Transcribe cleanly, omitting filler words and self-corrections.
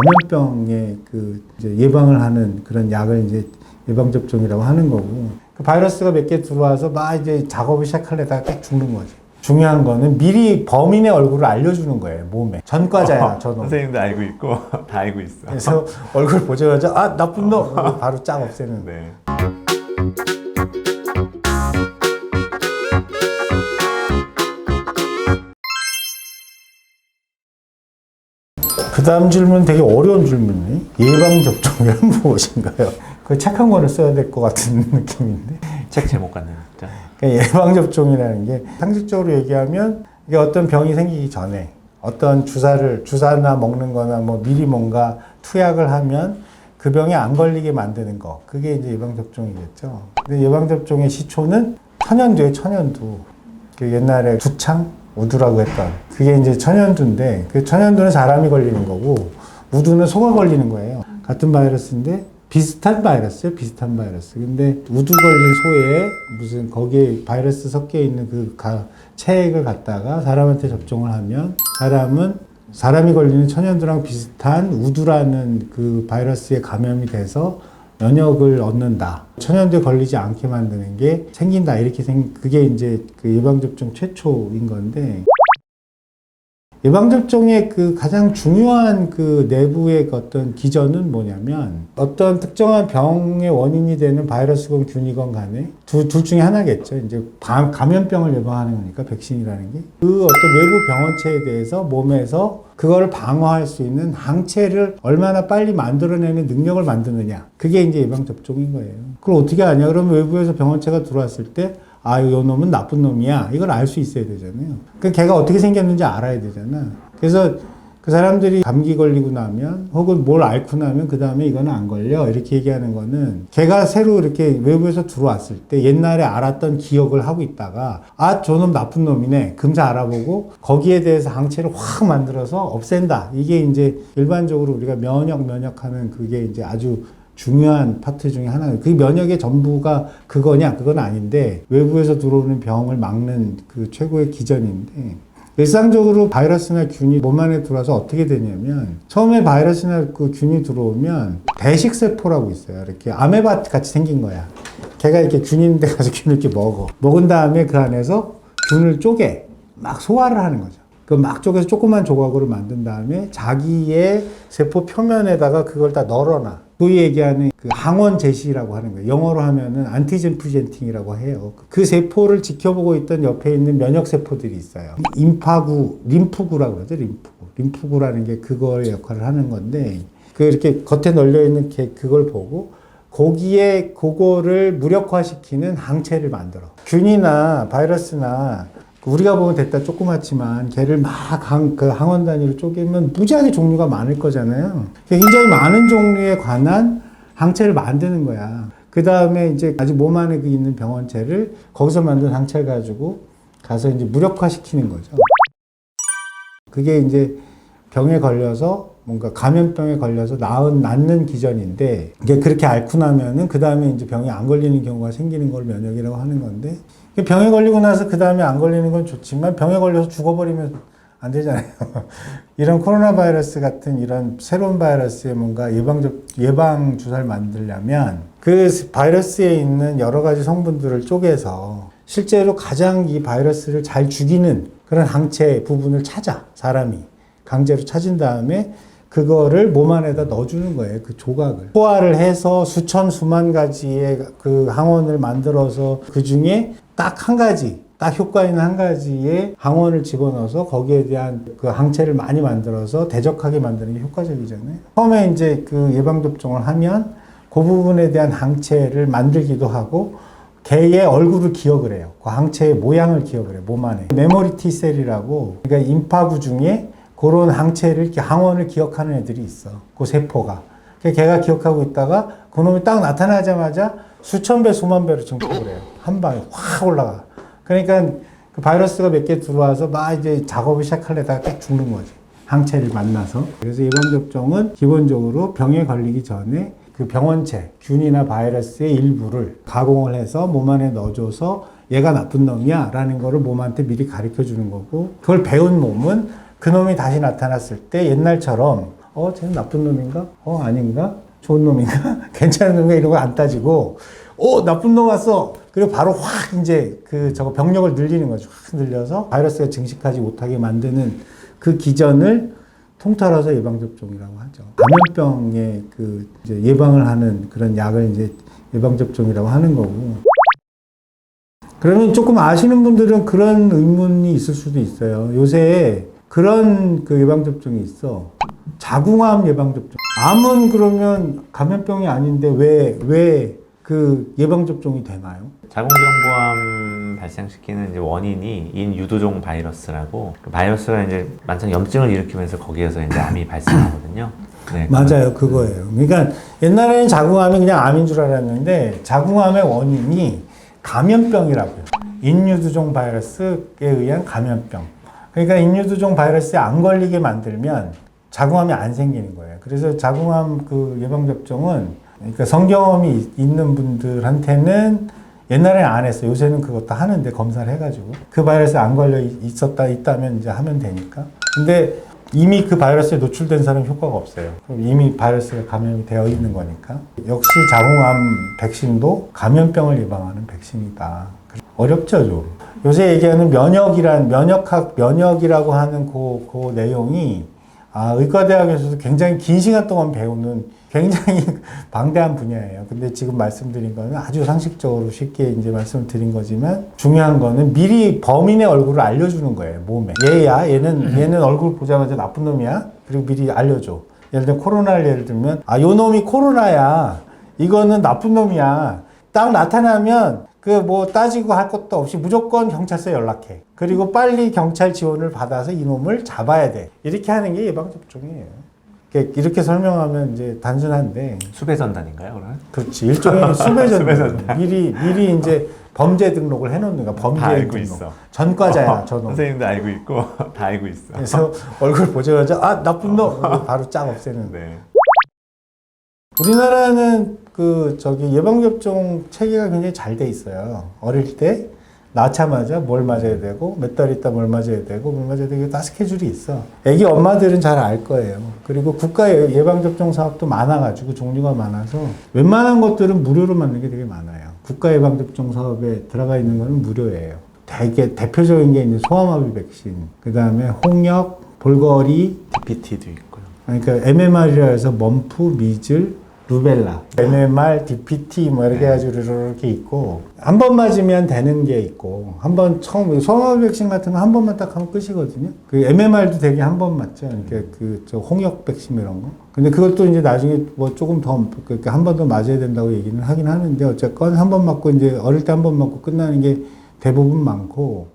감염병의 그 이제 예방을 하는 그런 약을 이제 예방접종이라고 하는 거고, 그 바이러스가 몇 개 들어와서 막 이제 작업을 시작하려다가 딱 죽는 거지. 중요한 거는 미리 범인의 얼굴을 알려주는 거예요, 몸에. 전과자야, 저도. 선생님도 알고 있고 다 알고 있어. 그래서 얼굴 보자마자 아, 나쁜 놈! 바로 쫙 없애는. 네. 그 다음 질문 되게 어려운 질문이네. 예방접종이란 무엇인가요? 그 책 한 권을 써야 될 것 같은 느낌인데. 책 제목 같네요, 진짜. 그러니까 예방접종이라는 게 상식적으로 얘기하면 이게 어떤 병이 생기기 전에 어떤 주사나 먹는 거나 뭐 미리 뭔가 투약을 하면 그 병에 안 걸리게 만드는 거. 그게 이제 예방접종이겠죠. 근데 예방접종의 시초는 천연두에 천연두. 그 옛날에 두창? 우두라고 했던. 그게 이제 천연두인데, 그 천연두는 사람이 걸리는 거고, 우두는 소가 걸리는 거예요. 같은 바이러스인데, 비슷한 바이러스요, 비슷한 바이러스. 근데 우두 걸린 소에 무슨 거기에 바이러스 섞여 있는 그 체액을 갖다가 사람한테 접종을 하면, 사람이 걸리는 천연두랑 비슷한 우두라는 그 바이러스에 감염이 돼서 면역을 얻는다. 천연두에 걸리지 않게 만드는 게 생긴다. 그게 이제 그 예방접종 최초인 건데, 예방접종의 그 가장 중요한 그 내부의 어떤 기전은 뭐냐면, 어떤 특정한 병의 원인이 되는 바이러스건 균이건 간에 둘 중에 하나겠죠. 이제 감염병을 예방하는 거니까, 백신이라는 게. 그 어떤 외부 병원체에 대해서 몸에서 그거를 방어할 수 있는 항체를 얼마나 빨리 만들어내는 능력을 만드느냐. 그게 이제 예방접종인 거예요. 그걸 어떻게 아냐? 그러면 외부에서 병원체가 들어왔을 때, 아, 이 놈은 나쁜 놈이야. 이걸 알 수 있어야 되잖아요. 그 걔가 어떻게 생겼는지 알아야 되잖아. 그래서 그 사람들이 감기 걸리고 나면, 혹은 뭘 앓고 나면 그 다음에 이거는 안 걸려. 이렇게 얘기하는 거는 걔가 새로 이렇게 외부에서 들어왔을 때 옛날에 알았던 기억을 하고 있다가, 아, 저놈 나쁜 놈이네. 금세 알아보고 거기에 대해서 항체를 확 만들어서 없앤다. 이게 이제 일반적으로 우리가 면역하는 그게 이제 아주 중요한 파트 중에 하나예요. 그 면역의 전부가 그거냐? 그건 아닌데, 외부에서 들어오는 병을 막는 그 최고의 기전인데, 일상적으로 바이러스나 균이 몸 안에 들어와서 어떻게 되냐면, 처음에 바이러스나 그 균이 들어오면 배식세포라고 있어요. 이렇게 아메바 같이 생긴 거야. 걔가 이렇게 균인데 가서 균을 이렇게 먹은 다음에 그 안에서 균을 쪼개 막 소화를 하는 거죠. 그 막 쪼개서 조그만 조각으로 만든 다음에 자기의 세포 표면에다가 그걸 다 널어놔. 소위 얘기하는 그 항원 제시라고 하는 거예요. 영어로 하면은 안티젠 프리젠팅이라고 해요. 그 세포를 지켜보고 있던 옆에 있는 면역 세포들이 있어요. 림프구라고 그러죠. 림프구라는 게 그거의 역할을 하는 건데, 그 이렇게 겉에 널려 있는 그걸 보고 거기에 그거를 무력화시키는 항체를 만들어. 균이나 바이러스나 우리가 보면 됐다 조그맣지만 걔를 막 그 항원 단위로 쪼개면 무지하게 종류가 많을 거잖아요. 굉장히 많은 종류에 관한 항체를 만드는 거야. 그 다음에 이제 아직 몸 안에 있는 병원체를 거기서 만든 항체를 가지고 가서 이제 무력화시키는 거죠. 그게 이제 병에 걸려서 뭔가 감염병에 걸려서 낫는 기전인데, 이게 그렇게 앓고 나면은 그 다음에 이제 병이 안 걸리는 경우가 생기는 걸 면역이라고 하는 건데, 병에 걸리고 나서 그 다음에 안 걸리는 건 좋지만 병에 걸려서 죽어버리면 안 되잖아요. 이런 코로나 바이러스 같은 이런 새로운 바이러스에 뭔가 예방 주사를 만들려면 그 바이러스에 있는 여러 가지 성분들을 쪼개서 실제로 가장 이 바이러스를 잘 죽이는 그런 항체 부분을 사람이 강제로 찾은 다음에 그거를 몸 안에다 넣어주는 거예요. 그 조각을. 소화를 해서 수만 가지의 그 항원을 만들어서 그 중에 딱 한 가지, 딱 효과 있는 한 가지의 항원을 집어넣어서 거기에 대한 그 항체를 많이 만들어서 대적하게 만드는 게 효과적이잖아요. 처음에 이제 그 예방접종을 하면 그 부분에 대한 항체를 만들기도 하고, 개의 얼굴을 기억을 해요. 그 항체의 모양을 기억을 해요. 몸 안에. 메모리 T셀이라고, 그러니까 임파부 중에 그런 항체를, 이렇게 항원을 기억하는 애들이 있어. 그 세포가. 걔가 기억하고 있다가 그놈이 딱 나타나자마자 수천 배, 수만 배로 증폭을 해요. 한 방에 확 올라가. 그러니까 그 바이러스가 몇 개 들어와서 막 이제 작업을 시작하려다가 딱 죽는 거지. 항체를 만나서. 그래서 예방접종은 기본적으로 병에 걸리기 전에 그 병원체, 균이나 바이러스의 일부를 가공을 해서 몸 안에 넣어줘서 얘가 나쁜 놈이야 라는 거를 몸한테 미리 가르쳐 주는 거고, 그걸 배운 몸은 그놈이 다시 나타났을 때 옛날처럼 쟤는 나쁜 놈인가? 아닌가? 좋은 놈인가? 괜찮은 놈인가? 이런 거 안 따지고, 나쁜 놈 왔어! 그리고 바로 확 이제 저거 병력을 늘리는 거죠. 확 늘려서 바이러스가 증식하지 못하게 만드는 그 기전을 통틀어서 예방접종이라고 하죠. 감염병의 이제 예방을 하는 그런 약을 이제 예방접종이라고 하는 거고. 그러면 조금 아시는 분들은 그런 의문이 있을 수도 있어요. 요새 그런 예방접종이 있어. 자궁암 예방접종. 암은 그러면 감염병이 아닌데 왜 예방접종이 되나요? 자궁경부암 발생시키는 이제 원인이 인유두종 바이러스라고, 그 바이러스가 이제 만성 염증을 일으키면서 거기에서 이제 암이 발생하거든요. 네, 맞아요. 그거예요. 그러니까 옛날에는 자궁암이 그냥 암인 줄 알았는데 자궁암의 원인이 감염병이라고요. 인유두종 바이러스에 의한 감염병. 그러니까 인유두종 바이러스에 안 걸리게 만들면 자궁암이 안 생기는 거예요. 그래서 자궁암 예방접종은 그러니까 성경험이 있는 분들한테는 옛날에는 안 했어요. 요새는 그것도 하는데 검사를 해가지고 그 바이러스에 안 걸려 있다면 이제 하면 되니까. 근데 이미 그 바이러스에 노출된 사람은 효과가 없어요. 이미 바이러스가 감염이 되어 있는 거니까. 역시 자궁암 백신도 감염병을 예방하는 백신이다. 어렵죠, 좀. 요새 얘기하는 면역이라고 하는 그 내용이 의과대학에서도 굉장히 긴 시간 동안 배우는 굉장히 방대한 분야예요. 근데 지금 말씀드린 거는 아주 상식적으로 쉽게 이제 말씀을 드린 거지만 중요한 거는 미리 범인의 얼굴을 알려주는 거예요, 몸에. 얘는 얼굴 보자마자 나쁜 놈이야. 그리고 미리 알려줘. 예를 들면 코로나를 예를 들면 요 놈이 코로나야. 이거는 나쁜 놈이야. 딱 나타나면 따지고 할 것도 없이 무조건 경찰서에 연락해. 그리고 빨리 경찰 지원을 받아서 이놈을 잡아야 돼. 이렇게 하는 게 예방접종이에요. 이렇게 설명하면 이제 단순한데. 수배전단인가요, 그러면? 그렇지. 일종의 수배전단. 미리 이제 범죄 등록을 해놓는 거야. 범죄 다 알고 등록. 있어. 전과자야, 저놈. 선생님도 알고 있고, 다 알고 있어. 그래서 얼굴 보자마자, 나쁜 놈! 바로 쫙 없애는. 네. 우리나라는 예방접종 체계가 굉장히 잘 돼 있어요. 어릴 때 낳자마자 뭘 맞아야 되고, 몇 달 있다 뭘 맞아야 되고, 다 스케줄이 있어. 애기 엄마들은 잘 알 거예요. 그리고 국가 예방접종 사업도 많아가지고 종류가 많아서 웬만한 것들은 무료로 만든 게 되게 많아요. 국가 예방접종 사업에 들어가 있는 거는 무료예요. 대표적인 게 이제 소아마비 백신, 그 다음에 홍역, 볼거리, DPT도 있고요. 그러니까 MMR이라 해서 범프, 미즐, 루벨라, MMR, DPT 이렇게 해가지고 이렇게 있고 한 번 맞으면 되는 게 있고 한 번 소아마비 백신 같은 거 한 번만 딱 하면 끝이거든요. MMR도 되게 한 번 맞죠. 그러니까 저 홍역 백신 이런 거. 근데 그것도 이제 나중에 조금 더 한 번 더 맞아야 된다고 얘기는 하긴 하는데 어쨌건 한 번 맞고 이제 어릴 때 한 번 맞고 끝나는 게 대부분 많고